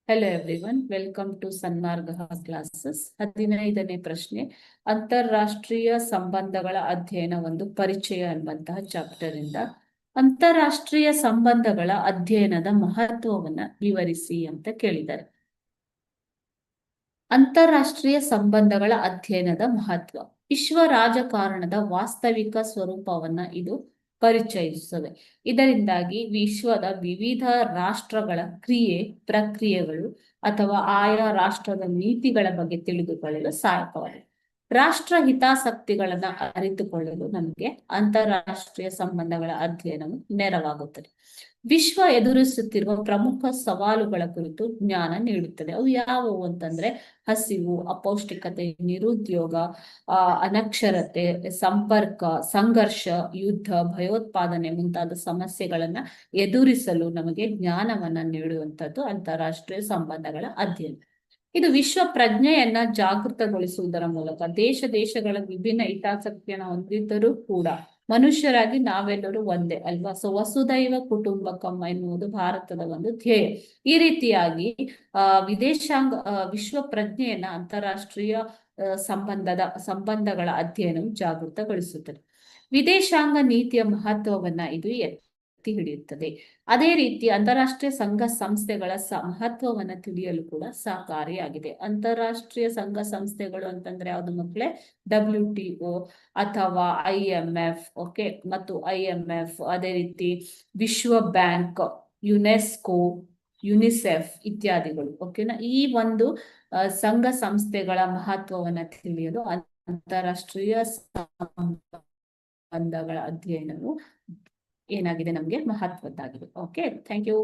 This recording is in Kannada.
Hello everyone, welcome to Sanmarga classes. 15ನೇ ಪ್ರಶ್ನೆ, ಅಂತಾರಾಷ್ಟ್ರೀಯ ಸಂಬಂಧಗಳ ಅಧ್ಯಯನ ಒಂದು ಪರಿಚಯ ಅನ್ನುವಂತಹ ಚಾಪ್ಟರ್ ಇಂದ ಅಂತಾರಾಷ್ಟ್ರೀಯ ಸಂಬಂಧಗಳ ಅಧ್ಯಯನದ ಮಹತ್ವವನ್ನ ವಿವರಿಸಿ ಅಂತ ಕೇಳಿದ್ದಾರೆ. ಅಂತಾರಾಷ್ಟ್ರೀಯ ಸಂಬಂಧಗಳ ಅಧ್ಯಯನದ ಮಹತ್ವ ವಿಶ್ವ ರಾಜಕಾರಣದ ವಾಸ್ತವಿಕ ಸ್ವರೂಪವನ್ನ ಇದು ಪರಿಚಯಿಸುತ್ತದೆ. ಇದರಿಂದಾಗಿ ವಿಶ್ವದ ವಿವಿಧ ರಾಷ್ಟ್ರಗಳ ಕ್ರಿಯೆ ಪ್ರಕ್ರಿಯೆಗಳು ಅಥವಾ ಆಯಾ ರಾಷ್ಟ್ರದ ನೀತಿಗಳ ಬಗ್ಗೆ ತಿಳಿದುಕೊಳ್ಳಲು ಸಹಾಯಕವಾಗಿದೆ. ರಾಷ್ಟ್ರ ಹಿತಾಸಕ್ತಿಗಳನ್ನ ಅರಿತುಕೊಳ್ಳಲು ನಮಗೆ ಅಂತಾರಾಷ್ಟ್ರೀಯ ಸಂಬಂಧಗಳ ಅಧ್ಯಯನವು ನೆರವಾಗುತ್ತದೆ. ವಿಶ್ವ ಎದುರಿಸುತ್ತಿರುವ ಪ್ರಮುಖ ಸವಾಲುಗಳ ಕುರಿತು ಜ್ಞಾನ ನೀಡುತ್ತದೆ. ಅವು ಯಾವುವು ಅಂತಂದ್ರೆ ಹಸಿವು, ಅಪೌಷ್ಟಿಕತೆ, ನಿರುದ್ಯೋಗ, ಅನಕ್ಷರತೆ, ಸಂಪರ್ಕ, ಸಂಘರ್ಷ, ಯುದ್ಧ, ಭಯೋತ್ಪಾದನೆ ಮುಂತಾದ ಸಮಸ್ಯೆಗಳನ್ನ ಎದುರಿಸಲು ನಮಗೆ ಜ್ಞಾನವನ್ನ ನೀಡುವಂಥದ್ದು ಅಂತಾರಾಷ್ಟ್ರೀಯ ಸಂಬಂಧಗಳ ಅಧ್ಯಯನ. ಇದು ವಿಶ್ವ ಪ್ರಜ್ಞೆಯನ್ನ ಜಾಗೃತಗೊಳಿಸುವುದರ ಮೂಲಕ ದೇಶಗಳ ವಿಭಿನ್ನ ಹಿತಾಸಕ್ತಿಯನ್ನು ಹೊಂದಿದ್ದರೂ ಕೂಡ ಮನುಷ್ಯರಾಗಿ ನಾವೆಲ್ಲರೂ ಒಂದೇ ಅಲ್ವಾ. ಸೊ ವಸುದೈವ ಕುಟುಂಬಕಂ ಎನ್ನುವುದು ಭಾರತದ ಒಂದು ಧ್ಯೇಯ. ಈ ರೀತಿಯಾಗಿ ವಿಶ್ವ ಪ್ರಜ್ಞೆಯನ್ನ ಅಂತಾರಾಷ್ಟ್ರೀಯ ಸಂಬಂಧಗಳ ಅಧ್ಯಯನವು ಜಾಗೃತಗೊಳಿಸುತ್ತದೆ. ವಿದೇಶಾಂಗ ನೀತಿಯ ಮಹತ್ವವನ್ನ ಇದು ಎತ್ತಿ ಹಿಡಿಯುತ್ತದೆ. ಅದೇ ರೀತಿ ಅಂತಾರಾಷ್ಟ್ರೀಯ ಸಂಘ ಸಂಸ್ಥೆಗಳ ಮಹತ್ವವನ್ನ ತಿಳಿಯಲು ಕೂಡ ಸಹಕಾರಿಯಾಗಿದೆ. ಅಂತಾರಾಷ್ಟ್ರೀಯ ಸಂಘ ಸಂಸ್ಥೆಗಳು ಅಂತಂದ್ರೆ ಯಾವ್ದು ಮಕ್ಕಳೇ? WTO ಅಥವಾ IMF, ಓಕೆ, ಮತ್ತು IMF, ಅದೇ ರೀತಿ ವಿಶ್ವ ಬ್ಯಾಂಕ್, ಯುನೆಸ್ಕೋ, ಯುನಿಸೆಫ್ ಇತ್ಯಾದಿಗಳು. ಓಕೆನಾ? ಈ ಒಂದು ಸಂಘ ಸಂಸ್ಥೆಗಳ ಮಹತ್ವವನ್ನ ತಿಳಿಯಲು ಅಂತಾರಾಷ್ಟ್ರೀಯ ಸಂಬಂಧಗಳ ಅಧ್ಯಯನವು ಏನಾಗಿದೆ, ನಮಗೆ ಮಹತ್ವದ್ದಾಗಿದೆ. Okay, thank you.